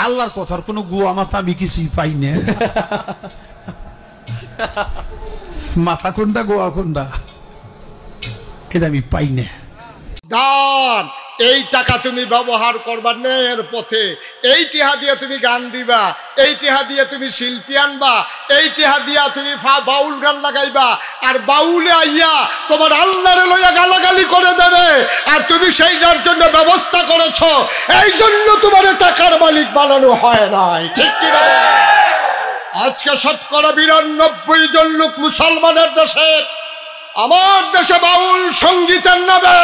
আল্লাহর কথার কোনো গুয়া মাথা আমি কিছুই পাই না। মাথা কোনটা গোয়া কোনটা এটা আমি পাই না। দান এই টাকা তুমি ব্যবহার করবা ন্যায়ের পথে। এই টিহা দিয়ে তুমি গান দিবা, এই টিহা দিয়ে তুমি শিল্পী আনবা, এই টিহা দিয়া তুমি বাউল গান লাগাইবা, আর বাউলে আইয়া তোমার আল্লাহরে লইয়া গালাগালি করে দেবে, আর তুমি সেইটার জন্য ব্যবস্থা করেছ, এই জন্য তোমার টাকার মালিক বানানো হয় নাই। ঠিক কি না? আজকে ৯২% জন লোক মুসলমানের দেশে, আমার দেশে বাউল সঙ্গীতের নামে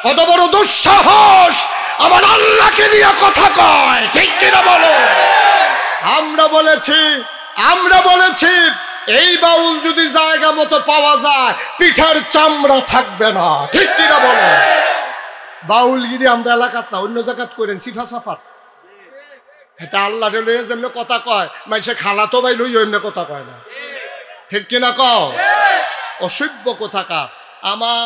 কত বড় দুঃসাহস আমার আল্লাহকে নিয়ে কথা কয়। ঠিক কিনা বলো? আমরা বলেছি এই বাউল যদি জায়গা মতো পাওয়া যায় পিঠার চামড়া থাকবে না। ঠিক কিনা বলো? বাউলগিরি আমরা এলাকাত না, অন্য জায়গাত করেন সিফা সাফাত। এটা আল্লাহ লইয়া যেমন কথা কয়, মানে খালা তো ভাই লই অন্য কথা কয় না। ঠিক কিনা কও? অসভ্য কোথাকার। আমার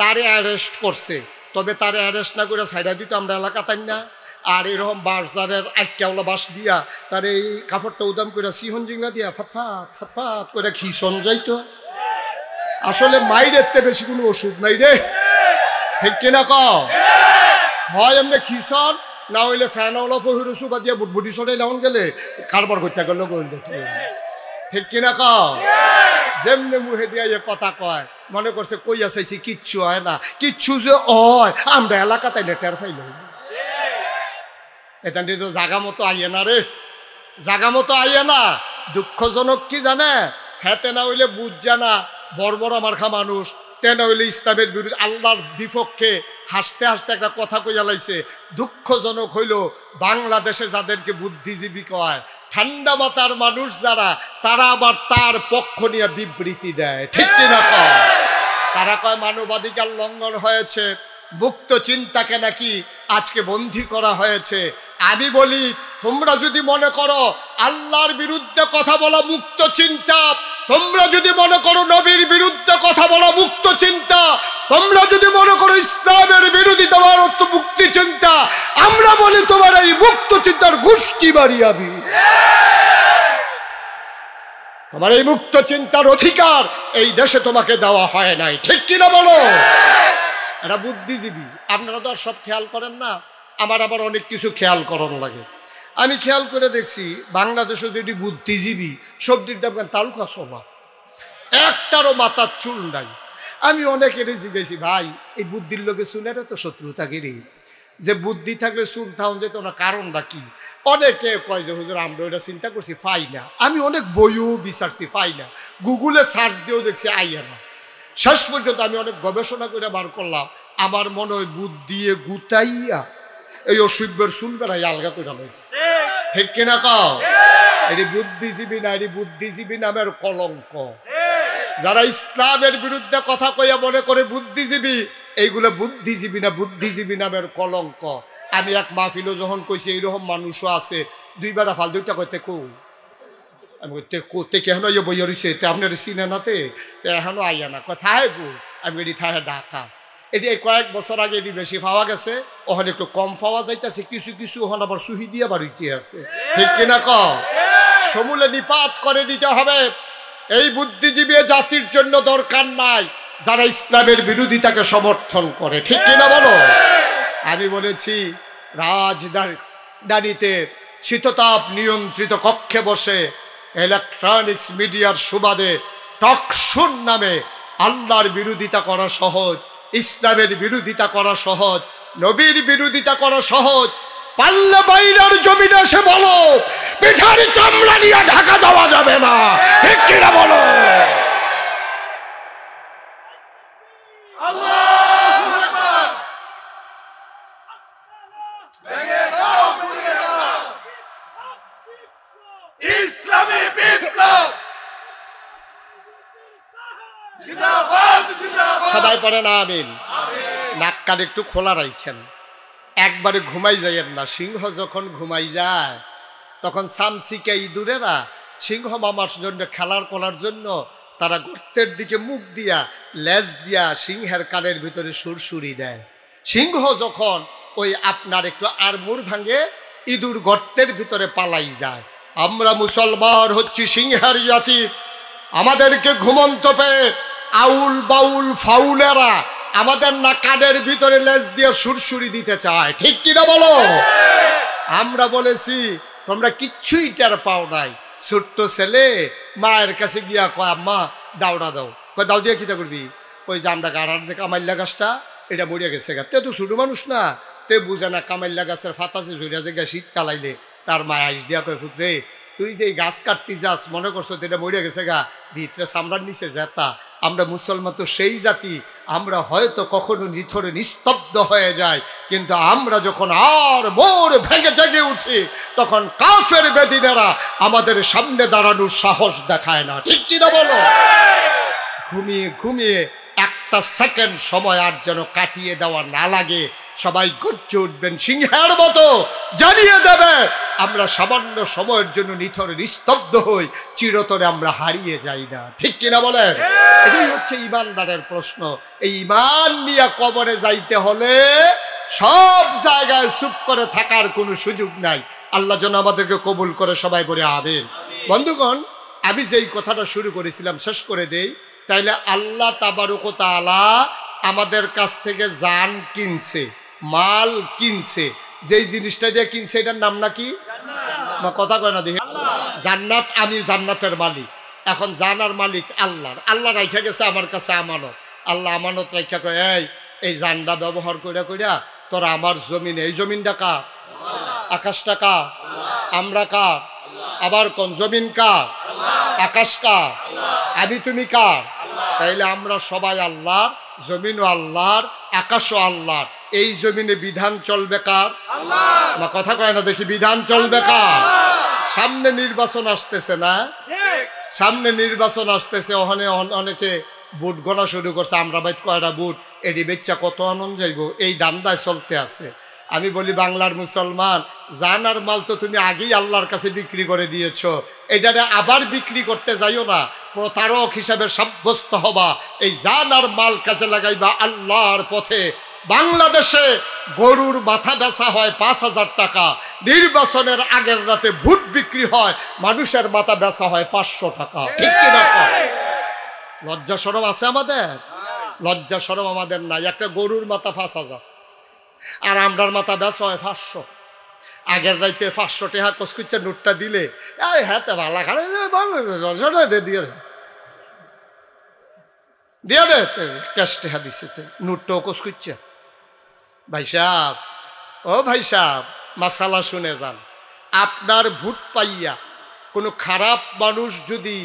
তারে অ্যারেস্ট করছে, তবে তারে অ্যারেস্ট না করে সাইডা দিত আমরা এলাকা তাই না। আর এরকম বাজারের আইকাওলা বাস দিয়া তার এই কাপড়টা উদাম করে সিহন জিংলা দিয়া ফাতফাত ফাতফাত করে খিসন যাইতো। আসলে মাইরের তে বেশি কোনো ওষুধ নাই রে। ঠিক কিনা কও? হয় এমনি খিসন, না হইলে ফ্যানওয়ালা ফহিরসু বা দিয়া বুটবুটি চড়াই লাউন গেলে কারবার করতে গেল গোল দেখি। ঠিক কিনা কও? যেমনি মুহে দিয়া কথা কয় মনে করছে কইয়া চাইছি কিচ্ছু হয় না, কিচ্ছু যে হয় আমরা এলাকা তাইলে টের পাইল। এটা তো জাগা মতো আইয়ে না রে, জাগা মতো আইয়ে না। দুঃখজনক কি জানে, হেতে না হইলে বুঝছে না বর্বর আমার খা মানুষ, তে না হইলে ইসলামের বিরুদ্ধে আল্লাহর বিপক্ষে হাসতে হাসতে একটা কথা কইয়া লাইছে। দুঃখজনক হইল বাংলাদেশে যাদেরকে বুদ্ধিজীবী কয়, ঠান্ডা মাথার মানুষ যারা, তারা আবার তার পক্ষ নিয়ে বিবৃতি দেয়। ঠিক কিনা কয়? তারা কয় মানবাধিকার লঙ্ঘন হয়েছে, মুক্ত চিন্তাকে নাকি আজকে বন্দী করা হয়েছে। আমি বলি তোমরা যদি মনে করো আল্লাহর বিরুদ্ধে কথা বলা মুক্ত চিন্তা, তোমরা যদি মনে করো নবীর বিরুদ্ধে কথা বলা মুক্ত চিন্তা, তোমরা যদি মনে করো ইসলামের বিরোধিতা মুক্তি চিন্তা, আমরা বলি তোমার এই মুক্ত চিন্তার গোষ্ঠী বাড়িয়াবি। তোমার এই মুক্ত চিন্তার অধিকার এই দেশে তোমাকে দেওয়া হয় নাই। ঠিক কিনা বলো? এটা বুদ্ধিজীবী। আপনারা তো আর সব খেয়াল করেন না, আমার আবার অনেক কিছু খেয়াল করানো লাগে। আমি খেয়াল করে দেখছি বাংলাদেশে যদি বুদ্ধিজীবী সবজির দাম তালুকা সোমা একটারও মাথার চুল নাই। আমি অনেকেরই জিজ্ঞেসি, ভাই এই বুদ্ধির লোকে চুলের তো শত্রুতা গিরি, যে বুদ্ধি থাকলে চুল থাউন যেত না, কারণটা কি? অনেকে কয় যে হুজুর আমরা ওইটা চিন্তা করছি, পাই না। আমি অনেক বইও বিচারছি, পাই না। গুগলে সার্চ দিয়েও দেখছি আইয়া না। শেষ পর্যন্ত আমি অনেক গবেষণা করে বার করলাম, আমার মনে হয় বুদ্ধি গুতাইয়া এই অসভ্যের চুল বেড়াই আলগা করে লাইছে। ঠিক কিনা কও? এটি বুদ্ধিজীবী না, এটি বুদ্ধিজীবী নামের কলঙ্ক। যারা ইসলামের বিরুদ্ধে কথা কইয়া মনে করে বুদ্ধিজীবী, এইগুলো বুদ্ধিজীবী না, বুদ্ধিজীবী নামের কলঙ্ক। আমি এক মাহফিলও যখন কইছি এইরকম মানুষও আছে, দুই বেড়া ফাল দুইটা কইতে কো আমি কোতে কেন ইয়ে বইয়া রয়েছে আপনার চিনে নাতে এখনো আইয়া না কথায় গো। আমি এটি থায় ঢাকা, এটি এই কয়েক বছর আগে এটি বেশি পাওয়া গেছে, ওখানে একটু কম পাওয়া যাইতেছে, কিছু কিছু ওখানে আবার সুহি দিয়া বাড়িতে আছে। ঠিক কিনা কও? সমূলে নিপাত করে দিতে হবে। এই বুদ্ধিজীবী জাতির জন্য দরকার নাই যারা ইসলামের বিরোধিতাকে সমর্থন করে। ঠিক কিনা বলো? আমি বলেছি রাজধানীতে শীততাপ নিয়ন্ত্রিত কক্ষে বসে ইলেকট্রনিক্স মিডিয়ার সুবাদে টকশোর নামে আল্লাহর বিরোধিতা করা সহজ, ইসলামের বিরোধিতা করা সহজ, নবীর বিরোধিতা করা সহজ। পাল্লা বাইরের জমিনে এসে বলো পিঠার চামড়া নিয়ে ঢাকা যাওয়া যাবে না। ঠিক কিনা বলো? ইসলামী বিপ্লব সবাই পড়েন আমিন। নাক কান একটু খোলা রাখেন, একবারে ঘুমাই যাইয়েন না। সিংহ যখন ঘুমাই যায় তখন সামসিকা ইঁদুরেরা সিংহ মামার জন্য খেলার করার জন্য তারা গর্তের দিকে মুখ দিয়া লেজ দিয়া সিংহের কানের ভিতরে সুরসুরি দেয়। সিংহ যখন ওই আপনার একটু আড়মুড় ভাঙে ইঁদুর গর্তের ভিতরে পালাই যায়। আমরা মুসলমান হচ্ছি সিংহের জাতি। আমাদেরকে ঘুমন্ত পেয়ে আউল বাউল ফাউলেরা আমাদের না কানের ভিতরে লেজ দিয়ে সুরসুরি দিতে চায়, ঠিক কিনা বলো? আমরা বলেছি তোমরা কিচ্ছুই টের পাও নাই। ছোট্ট ছেলে মায়ের কাছে গিয়া কয় আম্মা দাওড়া দাও, কয় দাও দিয়ে কিতা করবি? ওই যে আমরা গাড়ার যে কামাইল্লা গাছটা এটা মরিয়া গেছে গা, তে তো ছোটো মানুষ না, তে বুঝে না কামাইল্লা গাছের ফাতাসে ঝরিয়া যে গা শীতকাল আইলে তার মায় আইস দিয়া কয় পুত্রে তুই যে এই গাছ কাটতে যাস মনে করছো তো এটা মরিয়া গেছে গা, ভিতরে চামড়ার নিচে যেতা। আমরা মুসলমান তো সেই জাতি, আমরা হয়তো কখনো নিথরে নিস্তব্ধ হয়ে যায়, কিন্তু আমরা যখন আর মোর ভেঙে জেগে উঠি তখন কাফের বেদিনেরা আমাদের সামনে দাঁড়ানোর সাহস দেখায় না, ঠিক কিনা বলো? ঘুমিয়ে ঘুমিয়ে একটা সেকেন্ড সময় আর যেন কাটিয়ে দেওয়া না লাগে। সবাই গর্জে উঠবেন সিংহের মতো, জানিয়ে দেবে আমরা সামান্য সময়ের জন্য নিথরে নিস্তব্ধ হই, চিরতরে আমরা হারিয়ে যাই না, ঠিক কিনা বলেন? এটাই হচ্ছে ইমানদারের প্রশ্ন। এই ইমান নিয়ে কবরে যাইতে হলে সব জায়গায় চুপ করে থাকার কোনো সুযোগ নাই। আল্লাহ যেন আমাদেরকে কবুল করে, সবাই বলে আমিন। বন্ধুগণ, আমি যেই কথাটা শুরু করেছিলাম শেষ করে দেই। তাইলে আল্লাহ তাবারক ওয়া তাআলা আমাদের কাছ থেকে জান কিনছে, মাল কিনছে। যেই জিনিসটা দিয়ে কিনছে এটার নাম নাকি? না কথা কয় না দেখি। জান্নাত, আমি জান্নাতের মালিক। এখন জানার মালিক আল্লাহ। আল্লাহ রাইখা গেছে আমার কাছে আমানত। আল্লাহ আমানত রাইখা কয় এই জানটা ব্যবহার কইরা কইরা তোরা আমার জমিনে, এই জমিনটা কার? আকাশটা কার? আমরা কার? আবার কোন জমিন কার? আকাশ কার? আমি তুমি কার? তাইলে আমরা সবাই আল্লাহর, জমিনও আল্লাহর, আকাশও আল্লাহর। এই জমিনে বিধান চলবে কার? আমার কথা কয় না দেখি, বিধান চলবে কার? সামনে নির্বাচন আসতেছে না? সামনে নির্বাচন আসতেছে, ওখানে অনেকে বুট গণা শুরু করছে। আমরা বাইত কয়টা বুট, এটি বেচ্চা কত আনন্দ যাইব, এই দান্দায় চলতে আছে। আমি বলি বাংলার মুসলমান, জান আর মাল তো তুমি আগেই আল্লাহর কাছে বিক্রি করে দিয়েছ, এটারে আবার বিক্রি করতে যাইও না, প্রতারক হিসাবে সাব্যস্ত হবা। এই জান আর মাল কাজে লাগাইবা আল্লাহর পথে। বাংলাদেশে গরুর মাথা বেচা হয় 5,000 টাকা, নির্বাচনের আগের রাতে ভোট বিক্রি হয়, মানুষের মাথা বেচা হয় 500 টাকা, ঠিক কিনা? লজ্জা শরম আছে আমাদের? লজ্জা শরম আমাদের নাই। একটা গরুর মাথা 5,000 আর আমরার মাথা বেচা হয় 500। আগের রাইতে 500 টাকা কসকুচ্চা নোটটা দিলে হাতে ভালা খালে দিয়ে দে ক্যাশ টাকা দিচ্ছে, নোটটাও কসকুচ্চা। ভাই সাহেব, ও ভাই সাহেব, মাসালা শুনে যান। আপনার ভোট পাইয়া কোনো খারাপ মানুষ যদি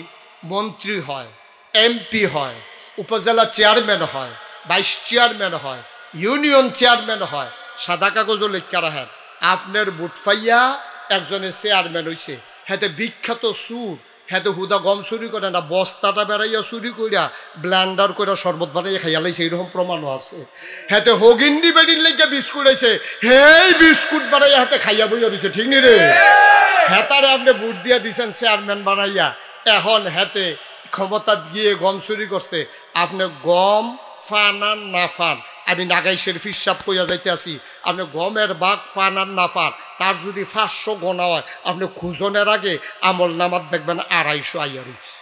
মন্ত্রী হয়, এমপি হয়, উপজেলা চেয়ারম্যান হয়, ভাইস চেয়ারম্যান হয়, ইউনিয়ন চেয়ারম্যান হয়, সাদা কাগজও লেখা রাখেন আপনার ভোট পাইয়া একজনের চেয়ারম্যান হয়েছে, হেতে বিখ্যাত সুর, হেতে হুদা গম চুরি করে না, বস্তাটা বেড়াইয়া চুরি করিয়া ব্ল্যান্ডার করে শরবত বানাইয়া খাইয়া লাইছে, এইরকম প্রমাণও আছে। হেতে হগিন্ডি বেডির লেগে বিস্কুট আইছে, হেই বিস্কুট বানাইয়া হাতে খাইয়া বইয়া দিছে, ঠিক নি রে? হেতারে আপনি ভোট দিয়া দিছেন চেয়ারম্যান বানাইয়া, এখন হেতে ক্ষমতা গিয়ে গম চুরি করছে। আপনি গম ফান আর না ফান, আমি নাগাইশের ফিসাব কইয়া যাইতে আসি, আপনি গমের বাঘ ফান আর না ফান, তার যদি 500 গোনা হয়, আপনি খুঁজনের আগে আমল নামার দেখবেন 250 আইয়া রয়েছে।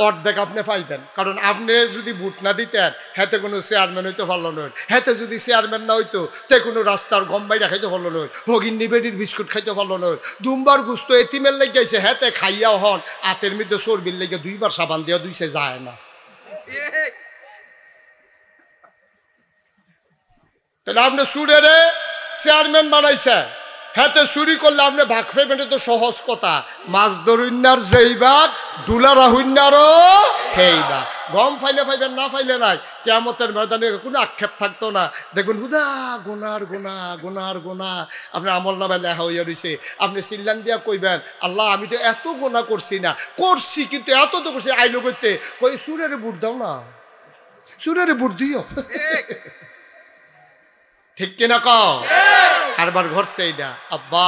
অর্ধেক আপনি পাইবেন, কারণ আপনি যদি ভোট না দিতেন হেতে কোনো চেয়ারম্যান হইতে পারলো নয়, হেতে যদি চেয়ারম্যান না হইতো তে কোনো রাস্তার গম বাইরা খাইতে পারলো নয়, হগিন্ডি বেডির বিস্কুট খাইতে পারলো নয়, দুমবার গুস্ত এতিমের লেগেছে, হেতে খাইয়াও হন হাতের মধ্যে চর্বির লেগে 2 বার সাবান দিয়া ধুইছে যায় না। তাহলে আপনি চুরেরে চেয়ারম্যান বানাইছে, হেতে চুরি করলে আপনি ভাগ পাইবেন, তো সহজ কথা। মাছ ধরুন্নার যেই ভাগ, ডুলারা হইন্নারও সেই ভাগ। গম ফাইলে পাইবেন, না ফাইলে নাই। কিয়ামতের ময়দানে কোনো আক্ষেপ থাকতো না। দেখুন হুদা গুনার গুণা, গুনার গুণা আপনার আমল নামায় লেখা হইয়া রয়েছে। আপনি চিল্লান দিয়া কইবেন, আল্লাহ আমি তো এত গুণা করছি না, করছি কিন্তু এত তো করছি, আইলো করতে কই চুরের বুট দাও না, চুরের বুট দিও, ঠিক কিনা কও? কারবার ঘরছে এইটা। আব্বা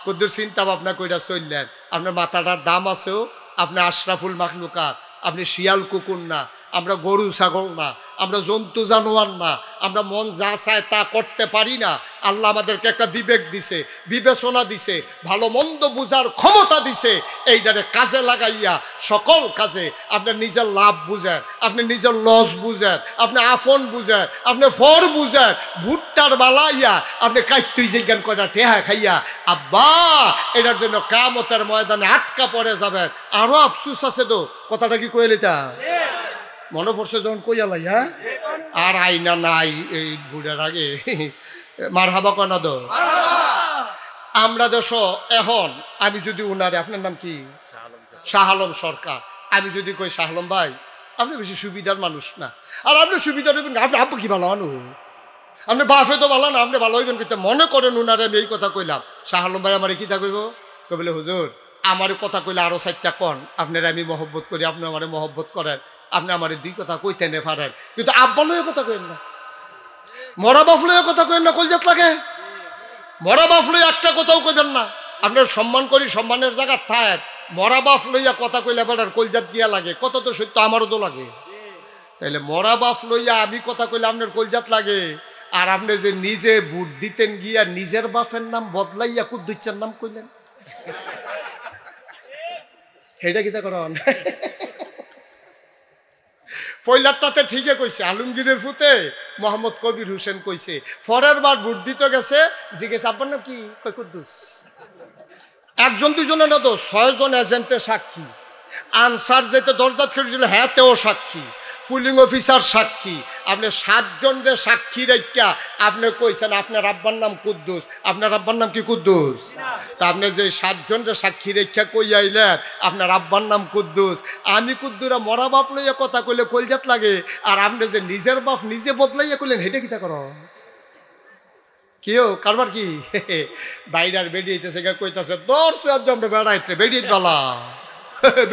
কদ্দুর চিন্তা ভাবনা কইরা চললেন, আপনার মাথাটার দাম আছেও, আপনি আশরাফুল মাখলুকাত, আপনি শিয়াল কুকুর না, আমরা গরু ছাগল না, আমরা জন্তু জানোয়ার না, আমরা মন যা চায় তা করতে পারি না। আল্লাহ আমাদেরকে একটা বিবেক দিছে, বিবেচনা দিছে, ভালো মন্দ বুঝার ক্ষমতা দিছে। এইটারে কাজে লাগাইয়া সকল কাজে আপনি নিজের লাভ বুঝেন, আপনি নিজের লস বুঝেন, আপনি আফন বুঝেন, আপনি ফর বুঝেন, ভুট্টার বালাইয়া আপনি কাইতুই জিজ্ঞান কয়টা টেহা খাইয়া আব্বা এটার জন্য কিয়ামতের ময়দানে আটকা পড়ে যাবেন। আরো আফসুস আছে তো, কথাটা কি কইলে তা মনে পড়ছে যখন কইয়ালাই? হ্যাঁ, আর আইনা নাই এই বুড়ার আগে মারহাবা কনা দো। আমরা দেশ এখন আমি যদি উনারে, আপনার নাম কি? শাহ আলম সরকার। আমি যদি কই শাহ আলম ভাই আপনি বেশি সুবিধার মানুষ না, আর আপনি সুবিধার হইবেন, আপনি আব্বা কি ভালো মানুষ, আপনি বাফে তো ভালো না, আপনি ভালো হইবেন কিন্তু মনে করেন উনারে আমি এই কথা কইলাম, শাহ আলম ভাই আমার কি তা কইব? বলে হুজুর আমার কথা কইলে আরো 4টা কন, আপনার আমি মহব্বত করি, আপনি আমারে মহব্বত করেন, আপনি আমার 2 কথা কইতে নে পারেন, কিন্তু আব্বা লইয়া কথা কইেন না, মরা বাপ লইয়া কথা কইেন না, কলজাত লাগে। মরা বাপ লইয়া একটা কথাও কইবেন না। আপনার সম্মান করি, সম্মানের জায়গা থাক, মরা বাপ লইয়া কথা কইলে বেটার কলজাত গিয়া লাগে, কত তো সত্য, আমারও তো লাগে। তাইলে মরা বাপ লইয়া আমি কথা কইলে আপনার কলজাত লাগে, আর আপনি যে নিজে বুট দিতেন গিয়া নিজের বাপের নাম বদলাইয়া কুদ্দুচ্চার নাম কইলেন, সেইটা কিতা করেন? পয়লারটাতে ঠিকই কইছে, আলমগীরের ফুতে মোহাম্মদ কবির হোসেন কইছে, পরের বার ভোট দিতে গেছে, জিজ্ঞেস আপনার নাম কি? কই কুদ্দুস। 1 2 না তো 6 জন এজেন্টের সাক্ষী, আনসার যেতে দরজা খেয়েছিল হ্যাঁ তেও সাক্ষী, পুলিং অফিসার সাক্ষী, আপনি 7 জনের সাক্ষী রেখা আপনি কইছেন আপনার আব্বার নাম কুদ্দুস, আপনার আব্বার নাম কি কুদ্দুস? তা আপনি যে 7 জনের সাক্ষী রেখা কই আইলেন আপনার আব্বার নাম কুদ্দুস, আমি কুদ্দুরা মরা বাপ লইয়া কথা কইলে কলজাত লাগে, আর আপনি যে নিজের বাপ নিজে বদলাইয়া কইলেন হেঁটে কিতা করো? কেউ কারবার কি বাইরার বেরিয়েছে কইতাছে দর্শে আজ আমরা বেড়াইতে বেরিয়ে বালা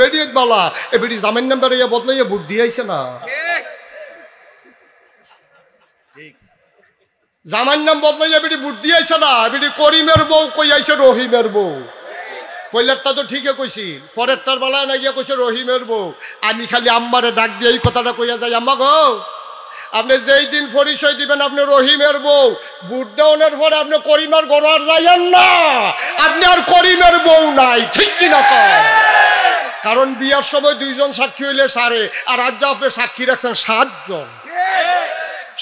বেরিয়ে বালা এ বেটি জামিন নাম বেড়াইয়া বদলাইয়া ভোট দিয়েছে না, জামাইর নাম বদলাইয়া বেটি ভোট দিয়েছে না, বেটি করিমের বউ কই আইছে রহিমের বউ। পয়লারটা তো ঠিকই কইছি, পরেরটার বেলায় না গিয়া কইছে রহিমের বউ। আমি খালি আম্মারে ডাক দিয়ে এই কথাটা কইয়া যাই, আম্মা গো আপনি যেই দিন পরিচয় দিবেন আপনি রহিমের বউ, ভোট দেওয়ার পরে আপনি করিমের ঘর আর যাইয়েন না, আপনি আর করিমের বউ নাই, ঠিক কিনা? কারণ বিয়ার সময় 2 জন সাক্ষী হইলে সারে, আর আজ আপনি সাক্ষী রাখছেন 7 জন।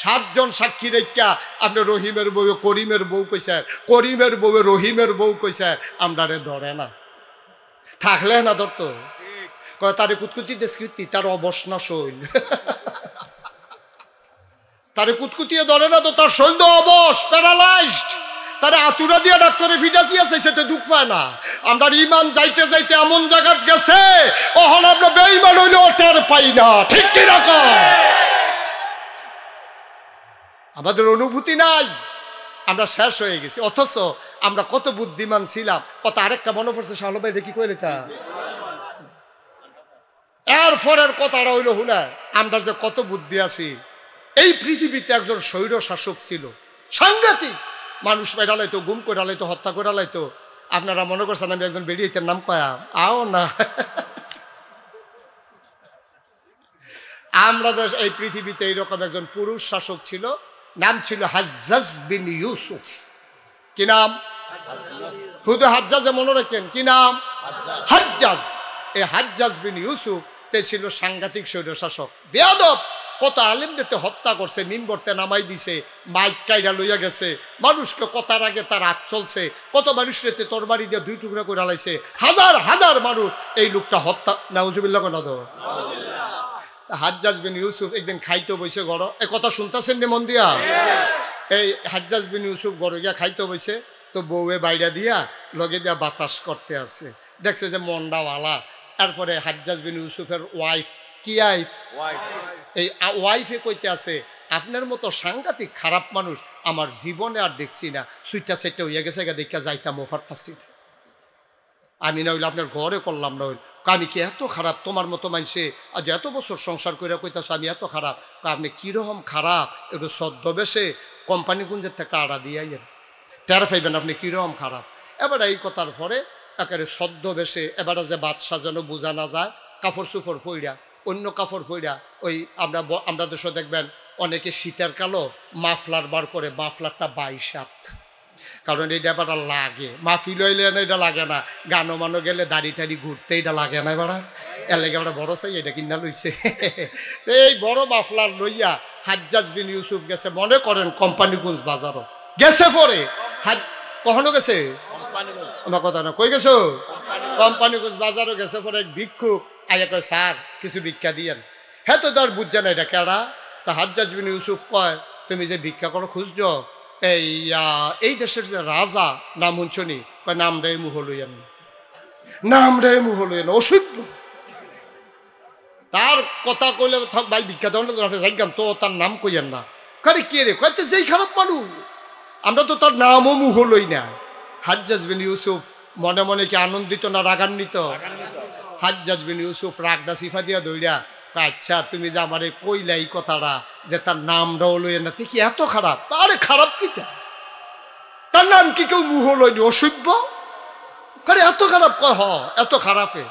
7 জন সাক্ষী রেখা আপনি রহিমের বউ করিমের বউ কইছে, করিমের বউ রহিমের বউ কইছে, আমরা রে ধরে না, থাকলে না ধরতো, তারে কুতকুতি দেশকুতি তার অবসনা শৈল, তারে কুতকুতিয়ে ধরে না তো তার শৈল অবশ প্যারালাইজড, তারে আতুরা দিয়া ডাক্তারে ফিটাসি আছে, সেটা দুঃখ পায় না। আমরা ইমান যাইতে যাইতে এমন জায়গাত গেছে ওহন আমরা বেঈমান হইলে টের পাই না, ঠিক কি রকম আমাদের অনুভূতি নাই, আমরা শেষ হয়ে গেছি। অথচ আমরা কত বুদ্ধিমান ছিলাম, কত আরেকটা মনে পড়ছে শাহলু ভাই কি কইলে তা এরপরের কথাটা হইল হুনা আমরা যে কত বুদ্ধি আছি। এই পৃথিবীতে একজন স্বৈর শাসক ছিল, সাংঘাতিক মানুষ মেডালাইতো, গুম করে লাইতো, হত্যা করে লাইতো। আপনারা মনে করছেন আমি একজন বেরিয়েতের নাম কয়া আও না, আমরা দেশ এই পৃথিবীতে এইরকম একজন পুরুষ শাসক ছিল, নাম ছিল হাজ্জাজ বিন ইউসুফ। কি নাম? হুদু হাজ্জাজে মনে রাখেন, কি নাম? হাজ্জাজ। এই হাজ্জাজ বিন ইউসুফ তে ছিল সাংঘাতিক স্বৈর শাসক, বেয়াদব। কত আলেমদেরকে হত্যা করছে, মিম্বরতে নামাই দিছে, মাইক কাইরা লইয়া গেছে, মানুষকে কথার আগে তার হাত চলছে, কত মানুষের তরবারি দিয়ে 2 টুকরা করে লাইছে, হাজার হাজার মানুষ এই লোকটা হত্যা। নাউজুবিল্লাহ কোন দো। হাজ্জাজ বিন ইউসুফ একদিন খাইতে বইছে গড়, এ কথা শুনতেছেন নি মন দিয়া? এই হাজ্জাজ বিন ইউসুফ গড় গিয়া খাইতে বইছে, তো বউয়ে বাইরা দিয়া লগে দিয়া বাতাস করতে আছে, দেখছে যে মন্ডাওয়ালা। তারপরে হাজ্জাজ বিন ইউসুফের ওয়াইফ, কি ওয়াইফ, এই ওয়াইফে কইতে আছে আপনার মতো সাংঘাতিক খারাপ মানুষ আমার জীবনে আর দেখছি না, সুইটা সেটটা হইয়া গেছে দেখা যাইতাম ওফার পাচ্ছি না, আমি না হইলে আপনার ঘরে করলাম না হইল। আমি কি এত খারাপ? তোমার মতো মানুষে আজ এত বছর সংসার করে কইতাছ আমি এত খারাপ। আপনি কীরকম খারাপ একটু ছদ্মবেশে কোম্পানি গুঞ্জের থেকে আড়া দিয়ে টের পাইবেন আপনি কীরকম খারাপ। এবার এই কথার পরে একেবারে ছদ্মবেশে এবার যে বাদ সাজানো বোঝা না যায়, কাপড় চুপড় পইরা অন্য কাপড় পইরা ওই আমরা দেশে দেখবেন অনেকে শীতের কালো মাফলার বার করে, মাফলারটা 22 হাত, কারণ এই ব্যাপারটা লাগে। মাহফিল হইলে না এটা লাগে না, গানো মানো গেলে দাড়ি টাড়ি ঘুরতে এটা লাগে না, এবার এর লেগে আমরা বড় চাই এটা কিনা লইছে। এই বড় মাফলার লইয়া হাজ্জাজ বিন ইউসুফ গেছে, মনে করেন কোম্পানিগঞ্জ বাজারও গেছে, পরে কখনো গেছে আমার কথা না, কই গেছো? কোম্পানিগঞ্জ বাজারও গেছে। পরে এক ভিক্ষুক আইয়া কয়, স্যার কিছু ভিক্ষা দিয়েন। হ্যাঁ, তো তার বুঝছে না এটা কেডা। তা হাজ্জাজ বিন ইউসুফ কয়, তুমি যে ভিক্ষা করো খুঁজছ, এই দেশের যে রাজা নাম শুনছনি? কয়, নাম রে মুহ লইয়েন না, নাম রে মুহ লইয়েন, অসভ্য। তার কথা কইলে থাক ভাই, ভিক্ষা দেওয়ান যাইগাম তো, তার নাম কইয়েন না। কারে কে রে? কয়তে যেই খারাপ মানুষ, আমরা তো তার নামও মুহ লই না। হাজ্জাজ বিন ইউসুফ মনে মনে কি আনন্দিত না রাগান্বিত? হাজ্জাজ বিন ইউসুফ রাগটা সিফা দিয়া দইরা, আচ্ছা তুমি যে আমার কইলা এই কথাটা যে তার নামটাও লইয়েন না, কি এত খারাপ? আরে খারাপ কিটা, তার নাম কি কেউ মুহ লইনি, অসভ্য। আরে এত খারাপ? কয় হ, এত খারাপে।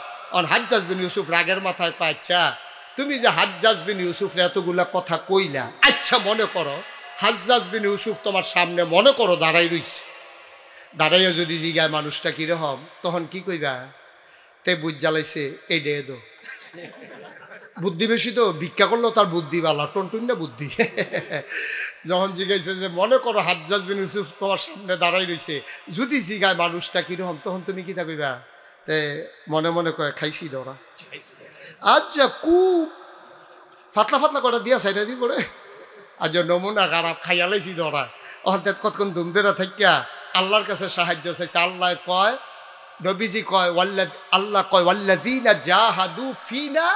হাজ্জাজ বিন ইউসুফ রাগের মাথায় কয়, আচ্ছা তুমি যে হাজ্জাজ বিন ইউসুফের এতগুলা কথা কইলা, আচ্ছা মনে করো হাজ্জাজ বিন ইউসুফ তোমার সামনে মনে করো দাঁড়াই রইছে, দাঁড়াইয়া যদি জিগায় মানুষটা কিরকম, তখন কি কইবা? তে বুঝ জ্বালাইছে এই ডে দো, বুদ্ধি বেশি তো, ভিক্ষা করলো তার বুদ্ধি বালা, টনটুন না বুদ্ধি। যখন জিগাইছে যে মনে করো হাজ্জাজ বিন ইউসুফ তোমার সামনে দাঁড়াই রইছে, যদি জিগায় মানুষটা কিরকম, তখন তুমি কি থাকইবা? তে মনে মনে কয়, খাইছি দরা। আচ্ছা খুব ফাতলা ফাতলা কটা দিয়া সাইডা দি পড়ে, আজ নমুনা খারাপ, খাইয়া লাইছি দরা। অন্তেত কতক্ষণ ধুমদেরা থাকিয়া আল্লাহর কাছে সাহায্য চাইছে। আল্লাহ কয়, নবীজি কয়, আল্লাহ কয়, ওয়াল্লাযীনা জাহাদু ফিনা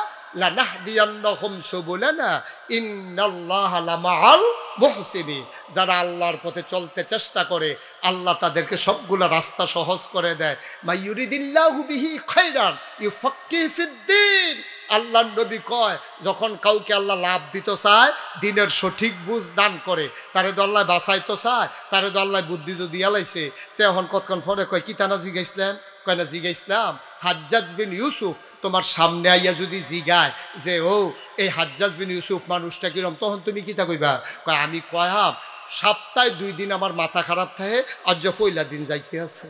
লানাহদিয়ান্নাহুম সুবুলানা ইন্নাল্লাহা লামাআল মুহসিনিন। যারা আল্লাহর পথে চলতে চেষ্টা করে আল্লাহ তাদেরকে সবগুলা রাস্তা সহজ করে দেয়। মাইয়ুরিদিল্লাহু বিহি খায়রান ইউফাক্কিহু ফিদ্দীন। আল্লাহর নবী কয়, যখন কাউকে আল্লাহ লাভ দিতে চায়, দিনের সঠিক বুঝ দান করে, তারে তো আল্লাহ বাঁচাইতে চায়, তারে তো আল্লাহ বুদ্ধি তো দিয়া লাইছে। তো এখন কতক্ষণ পরে কয়, কি তানা জিগাইছিলেন? কয় না জিগাইছিলাম হাজ্জাজ বিন ইউসুফ তোমার সামনে আইয়া যদি জিগায় যে ও এই হাজ্জাজ বিন ইউসুফ মানুষটা কিরম, তখন তুমি কি তা কইবা? কয় আমি কয়াম সপ্তাহে 2 দিন আমার মাথা খারাপ থাকে, আজ পয়লা দিন যাইতে আছে।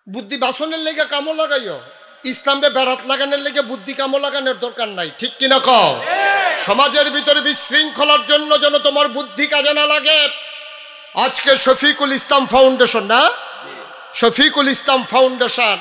বুদ্ধি বাসনের লেগে কামো লাগাইও, ইসলামে বেড়াত লাগানোর লেগে বুদ্ধি কামো লাগানোর দরকার নাই, ঠিক কিনা কও? সমাজের ভিতরে বিশৃঙ্খলার জন্য যেন তোমার বুদ্ধি কাজে না লাগে। আজকে শফিকুল ইসলাম ফাউন্ডেশন, না শফিকুল ইসলাম ফাউন্ডেশন,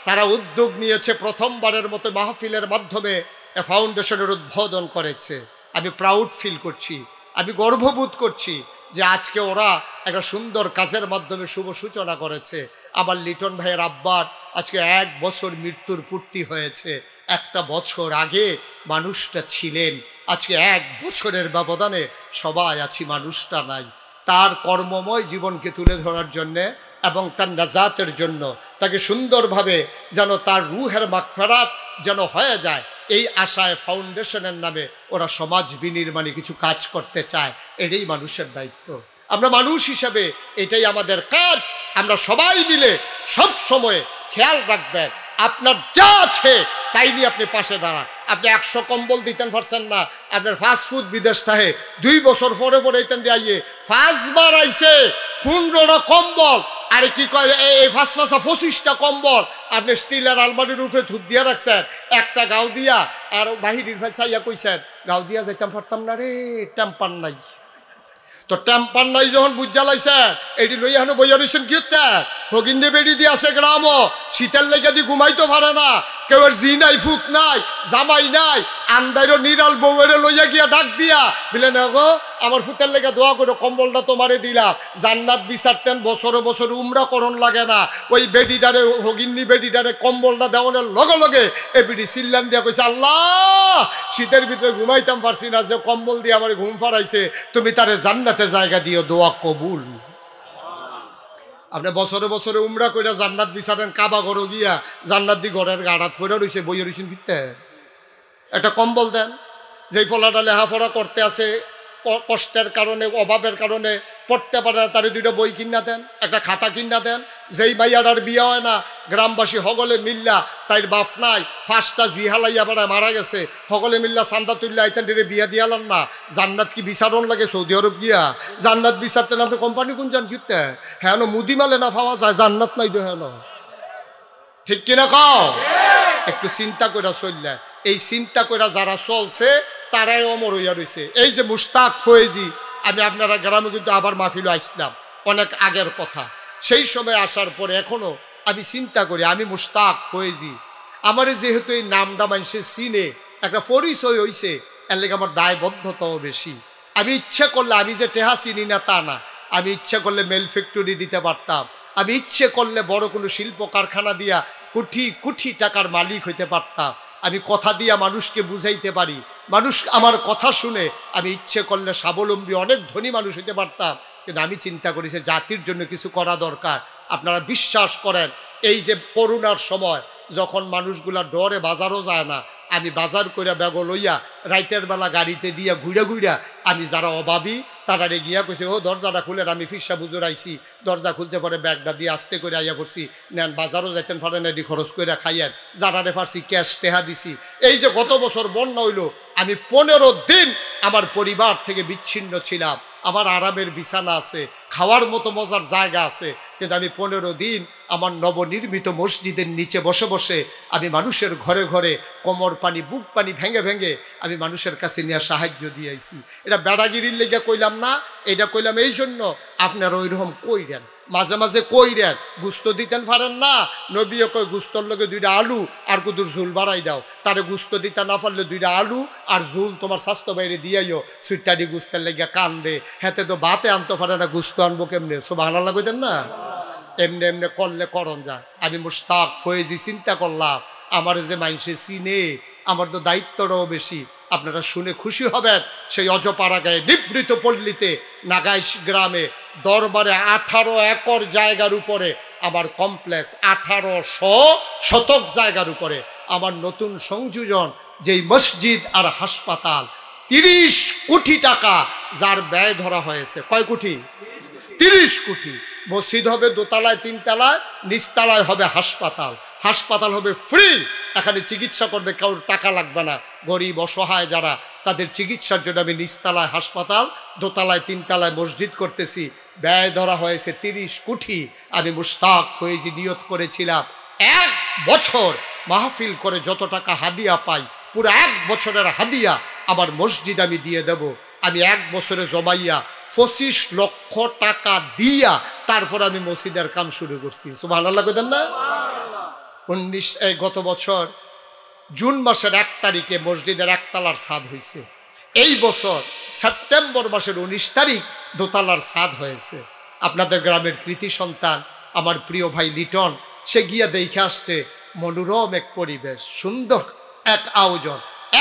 তারা উদ্যোগ নিয়েছে, প্রথমবারের মতো মাহফিলের মাধ্যমে এ ফাউন্ডেশনের উদ্বোধন করেছে। আমি প্রাউড ফিল করছি, আমি গর্ববোধ করছি যে আজকে ওরা একটা সুন্দর কাজের মাধ্যমে শুভ সূচনা করেছে। আমার লিটন ভাইয়ের আব্বার আজকে 1 বছর মৃত্যুর পূর্তি হয়েছে। 1 বছর আগে মানুষটা ছিলেন, আজকে 1 বছরের ব্যবধানে সবাই আছি, মানুষটা নাই। তার কর্মময় জীবনকে তুলে ধরার জন্যে এবং তার নাজাতের জন্য, তাকে সুন্দরভাবে যেন তার রুহের মাগফিরাত যেন হয়ে যায়, এই আশায় ফাউন্ডেশনের নামে ওরা সমাজ বিনির্মাণে কিছু কাজ করতে চায়। এটাই মানুষের দায়িত্ব। আমরা মানুষ হিসাবে এটাই আমাদের কাজ। আমরা সবাই মিলে সব সময় খেয়াল রাখবেন, আপনার যা আছে তাই নিয়ে আপনি পাশে দাঁড়ান। আপনি 100 কম্বল দিতেন পারছেন না, আপনার ফাস্টফুড বিদেশ থাকে 2 বছর পরে পরে দিতেন আইয়ে 5 বার আইছে 15টা কম্বল, আরে কি কয় এই 25টা কম্বল আপনি স্টিলের আলমারির উপরে ধুপ দিয়া রাখছেন, একটা গাও দিয়া আর বাহিরের চাইয়া কইছেন গাও দিয়া যাইতাম পারতাম না রে, টেম্পার নাই। তো টেম্পার নাই যখন বুঝা লাইছে, এটি লইয়া হেন বইয়া রয়েছেন কি হগিন্ডে বেড়ি দিয়ে আছে গ্রামও, শীতের লেগে দিয়ে ঘুমাইতে পারে না, কেউ জি নাই, ফুক নাই, জামাই নাই, আন্দাইরও নিরাল বউয়েরে লইয়া গিয়া ডাক দিয়া বলে না গো আমার ফুতের লেগে দোয়া করো, কম্বলটা তোমারে দিলাম, জান্নাত বিচারতেন, বছরে বছরে উমরা করণ লাগে না। ওই বেডিটারে হগিন্নি বেডিটারে কম্বলটা দেওয়ানোর লগে লগে এ বেডি চিল্লান দিয়া কইছে, আল্লাহ শীতের ভিতরে ঘুমাইতাম পারছি না, যে কম্বল দিয়ে আমার ঘুম ফারাইছে, তুমি তারে জান্নাতে জায়গা দিও, দোয়া কবুল। আপনি বছরে বছরে উমরা কইরা জান্নাত বিচারেন, কাবা ঘরে গিয়া জান্নাত দি ঘরের গাড়াত ফেরা রয়েছে, বইয়া রয়েছেন ফিরতে একটা কম্বল দেন। যেই ফলাটা লেখাপড়া করতে আছে কষ্টের কারণে অভাবের কারণে পড়তে পারে না, তার দুইটা বই কিনা দেন, একটা খাতা কিনা দেন। যেই মাইয়াটার বিয়ে হয় না, গ্রামবাসী হগলে মিল্লা, তাইর বাপ নাই, ফার্স্টটা জিহালাইয়া বেড়ায় মারা গেছে, হগলে মিল্লা চান্দা তুললে আইতেন ডেরে বিয়া দিয়ালাম না। জান্নাত কি বিচারণ লাগে সৌদি আরব গিয়া? জান্নাত বিচারতে না কোম্পানি কোন যান কিনতে হ্যাঁ মুদি মালে না পাওয়া যায়, জান্নাত নাই তো হ্যাঁ, ঠিক কিনা কও? একটু চিন্তা করে চললেন। এই চিন্তা করে যারা চলছে তারাই অমর হইয়া রয়েছে। এই যে মুশতাক ফয়েজি, আমি আপনারা গ্রামে কিন্তু আবার মাহফিলে আসলাম, অনেক আগের কথা। সেই সময় আসার পরে এখনো আমি চিন্তা করি, আমি মুশতাক ফয়েজি, আমার যেহেতু এই নামটা মানুষে চিনে, একটা পরিচয় হয়েছে, এর লেগে আমার দায়বদ্ধতাও বেশি। আমি ইচ্ছে করলে, আমি যে টেহা চিনি না তা না, আমি ইচ্ছে করলে মেল ফ্যাক্টরি দিতে পারতাম, আমি ইচ্ছে করলে বড় কোনো শিল্প কারখানা দিয়া কোটি কোটি টাকার মালিক হইতে পারতাম, আমি কথা দিয়া মানুষকে বুঝাইতে পারি, মানুষ আমার কথা শুনে আমি ইচ্ছে করলে স্বাবলম্বী অনেক ধনী মানুষ হইতে পারতাম। কিন্তু আমি চিন্তা করি যে জাতির জন্য কিছু করা দরকার। আপনারা বিশ্বাস করেন, এই যে করোনার সময় যখন মানুষগুলা ডরে বাজারও যায় না, আমি বাজার করে ব্যাগ লইয়া রাইতের বেলা গাড়িতে দিয়া ঘুরে ঘুরা আমি যারা অভাবী তারা গিয়া কইছে, ও দরজাটা খুলেন, আমি ফিরসা বুঝুর আইছি। দরজা খুলতে পরে ব্যাগটা দিয়ে আস্তে করে আইয়া করছি, নেন বাজারও যাইতেন পারেন, এটি খরচ করে খাইয়েন, যারা রেফারছি ক্যাশ টেহা দিছি। এই যে গত বছর বন্যা হইল, আমি 15 দিন আমার পরিবার থেকে বিচ্ছিন্ন ছিলাম। আমার আরামের বিছানা আছে, খাওয়ার মতো মজার জায়গা আছে, কিন্তু আমি 15 দিন আমার নবনির্মিত মসজিদের নিচে বসে বসে আমি মানুষের ঘরে ঘরে কোমর পানি বুক পানি ভেঙে ভেঙে আমি মানুষের কাছে নিয়ে সাহায্য দিয়ে আইছি। এটা বেড়াগিরির লেগে কইলাম না, এটা কইলাম এই জন্য আপনারা ওইরকম কইরেন, মাঝে মাঝে কইরেন। গুস্ত দিতেন পারেন না, নবীও কই গুস্তর লগে 2টা আলু আর কুদুর ঝুল বাড়াই দাও। তারে গুস্ত দিতে না পারলে 2টা আলু আর ঝুল তোমার স্বাস্থ্য বাইরে দিয়াইও, সুইটাডি গুস্তের লেগে কান্দে, হেতে তো বাতে আনতে পারে না, গুস্ত আনবো কেমনে? সুবহানাল্লাহ কইতেন না? এমনি এমনি করলে করণ যায়। আমি মুশতাক ফয়েজি চিন্তা করলাম, আমার যে মানুষে চিনে, আমার তো দায়িত্বটাও বেশি। আপনারা শুনে খুশি হবেন, সেই অজপাড়া গায়ে নিবৃত পল্লীতে নাগাইশ গ্রামে দরবারে 18 একর জায়গার উপরে আমার কমপ্লেক্স, 1800 শতক জায়গার উপরে আমার নতুন সংযোজন, যেই মসজিদ আর হাসপাতাল, 30 কোটি টাকা যার ব্যয় ধরা হয়েছে। কয় কোটি? 30 কোটি। মসজিদ হবে দোতলায় 3 তলায়, নিচতলায় হবে হাসপাতাল। হাসপাতাল হবে ফ্রি, এখানে চিকিৎসা করবে, কারোর টাকা লাগবে না। গরিব অসহায় যারা, তাদের চিকিৎসার জন্য আমি নিচতলায় হাসপাতাল, দোতলায় 3 তলায় মসজিদ করতেছি। ব্যয় ধরা হয়েছে 30 কোটি। আমি মুশতাক ফয়েজি নিয়ত করেছিলাম 1 বছর মাহফিল করে যত টাকা হাদিয়া পাই, পুরো 1 বছরের হাদিয়া আমার মসজিদ আমি দিয়ে দেব। আমি 1 বছরে জমাইয়া 25 লক্ষ টাকা দিয়া তারপর আমি মসজিদের কাম শুরু করছি। সুবহানাল্লাহ কইতেন না? গত বছর জুন মাসের 1 তারিখে মসজিদের 1 তলার ছাদ হয়েছে। এই বছর সেপ্টেম্বর মাসের 19 তারিখ দোতলার ছাদ হয়েছে। আপনাদের গ্রামের কৃতি সন্তান আমার প্রিয় ভাই লিটন, সে গিয়া দেখে আসছে মনোরম এক পরিবেশ, সুন্দর এক আয়োজন।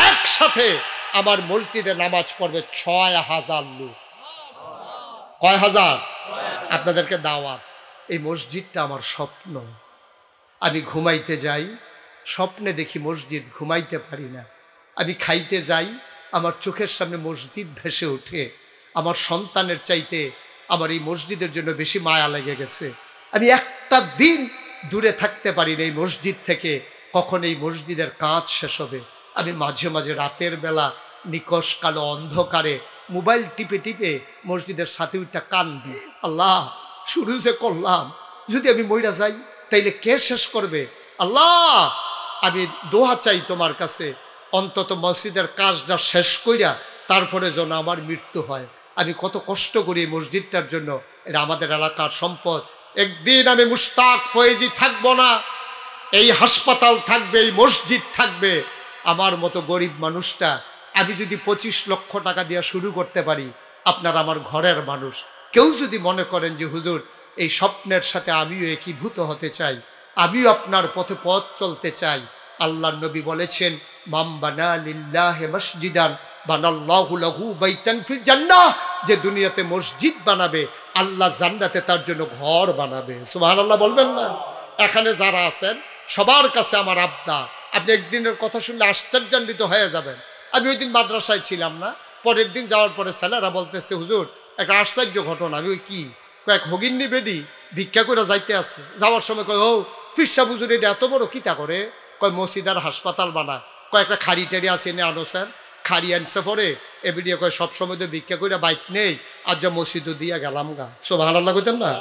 একসাথে আমার মসজিদে নামাজ পড়বে 6000 লোক। কয় হাজার? আপনাদেরকে দাওয়াত। এই মসজিদটা আমার স্বপ্ন। আমি ঘুমাইতে যাই, স্বপ্নে দেখি মসজিদ, ঘুমাইতে পারি না। আমি খাইতে যাই, আমার চোখের সামনে মসজিদ ভেসে ওঠে। আমার সন্তানের চাইতে আমার এই মসজিদের জন্য বেশি মায়া লেগে গেছে। আমি একটা দিন দূরে থাকতে পারি না এই মসজিদ থেকে, কখন এই মসজিদের কাজ শেষ হবে। আমি মাঝে মাঝে রাতের বেলা নিকশ কালো অন্ধকারে মোবাইল টিপে টিপে মসজিদের সাথে ওইটা কান্দি, আল্লাহ শুরু যে করলাম, যদি আমি মইরা যাই তাইলে কে শেষ করবে? আল্লাহ আমি দোয়া চাই তোমার কাছে, অন্তত মসজিদের কাজটা শেষ কইরা তারপরে যেন আমার মৃত্যু হয়। আমি কত কষ্ট করি এই মসজিদটার জন্য, এটা আমাদের এলাকার সম্পদ। একদিন আমি মুশতাক ফয়েজি থাকবো না, এই হাসপাতাল থাকবে, এই মসজিদ থাকবে। আমার মতো গরিব মানুষটা আমি যদি 25 লক্ষ টাকা দিয়ে শুরু করতে পারি, আপনার আমার ঘরের মানুষ কেউ যদি মনে করেন যে হুজুর এই স্বপ্নের সাথে আমিও একীভূত হতে চাই, আমিও আপনার পথে পথ চলতে চাই। আল্লাহর নবী বলেছেন, মাম বানা লিল্লাহি মসজিদান বানাল্লাহু লাহু বাইতান ফিল জান্নাহ, যে দুনিয়াতে মসজিদ বানাবে আল্লাহ জান্নাতে তার জন্য ঘর বানাবে। সুবহানাল্লাহ বলবেন না? এখানে যারা আছেন সবার কাছে আমার আবদার, আপনি একদিনের কথা শুনলে আশ্চর্যান্বিত হয়ে যাবেন। আমি ওই দিন মাদ্রাসায় ছিলাম না, পরের দিন যাওয়ার পরে ছেলেরা বলতেছে হুজুর একটা আশ্চর্য ঘটনা। আমি ওই কি কয়েক হগিন্নি বেডি ভিক্ষা করে যাইতে আছে, যাওয়ার সময় কয় ও ফিরসা হুজুর এটা এত বড় কিতা করে, কয় মসজিদার হাসপাতাল বানায়, কয়েকটা খাড়ি টাড়ি আছে এনে আনোছেন, খাড়ি আনছে পরে এবিডিয়ে কয় সবসময় তো ভিক্ষা করে বাইক নেই, আর যা মসজিদও দিয়া গেলাম গা। সুবহানাল্লাহ কইতেন না?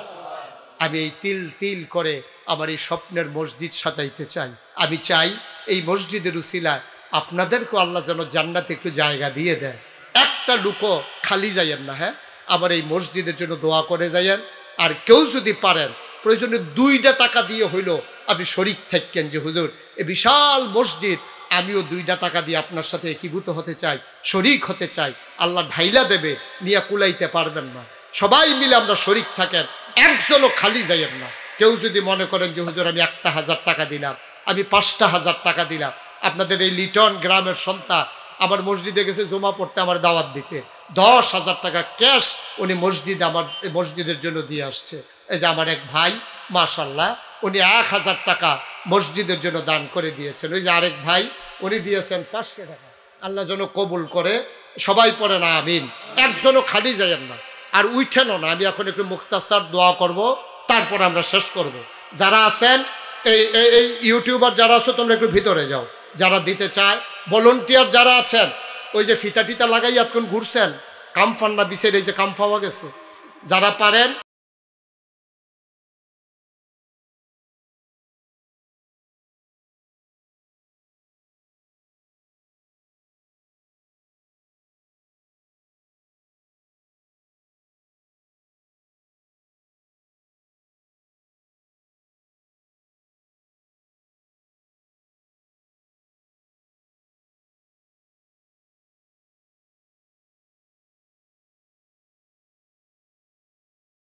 আমি এই তিল তিল করে আমার এই স্বপ্নের মসজিদ সাজাইতে চাই। আমি চাই এই মসজিদের উসিলায় আপনাদেরকেও আল্লাহ যেন জান্নাতে একটু জায়গা দিয়ে দেয়। একটা লুকো খালি যাইয়েন না, হ্যাঁ, আমার এই মসজিদের জন্য দোয়া করে যাইয়েন। আর কেউ যদি পারেন প্রয়োজনে 2টা টাকা দিয়ে হইল আপনি শরিক থাকেন যে হুজুর এই বিশাল মসজিদ আমিও 2টা টাকা দিয়ে আপনার সাথে একীভূত হতে চাই, শরিক হতে চাই। আল্লাহ ঢাইলা দেবে, নিয়ে কুলাইতে পারবেন না। সবাই মিলে আমরা শরিক থাকেন, একজনও খালি যাইয়েন না। কেউ যদি মনে করেন যে হুজুর আমি 1,000 টাকা দিলাম, আমি 5,000 টাকা দিলাম, আপনাদের এই লিটন গ্রামের সন্তান আমার মসজিদে গেছে জমা পড়তে আমার দাওয়াত দিতে, 10,000 টাকা ক্যাশ উনি মসজিদে আমার মসজিদের জন্য দিয়ে আসছে। এই যে আমার এক ভাই মাশাল্লাহ উনি 1,000 টাকা মসজিদের জন্য দান করে দিয়েছেন। ওই যে আরেক ভাই উনি দিয়েছেন 500 টাকা। আল্লাহ যেন কবুল করে, সবাই পড়ে না আমিন। একজনও খালি যাইয়েন না, আর উঠেনও না। আমি এখন একটু মুখতাসার দোয়া করব, তারপর আমরা শেষ করব। যারা আছেন এই ইউটিউবার যারা আছো তোমরা একটু ভিতরে যাও, যারা দিতে চায় ভলান্টিয়ার যারা আছেন, ওই যে ফিতা টিতা লাগাই এতক্ষণ ঘুরছেন, কামফান্না বিছের এই যে কাম পাওয়া গেছে, যারা পারেন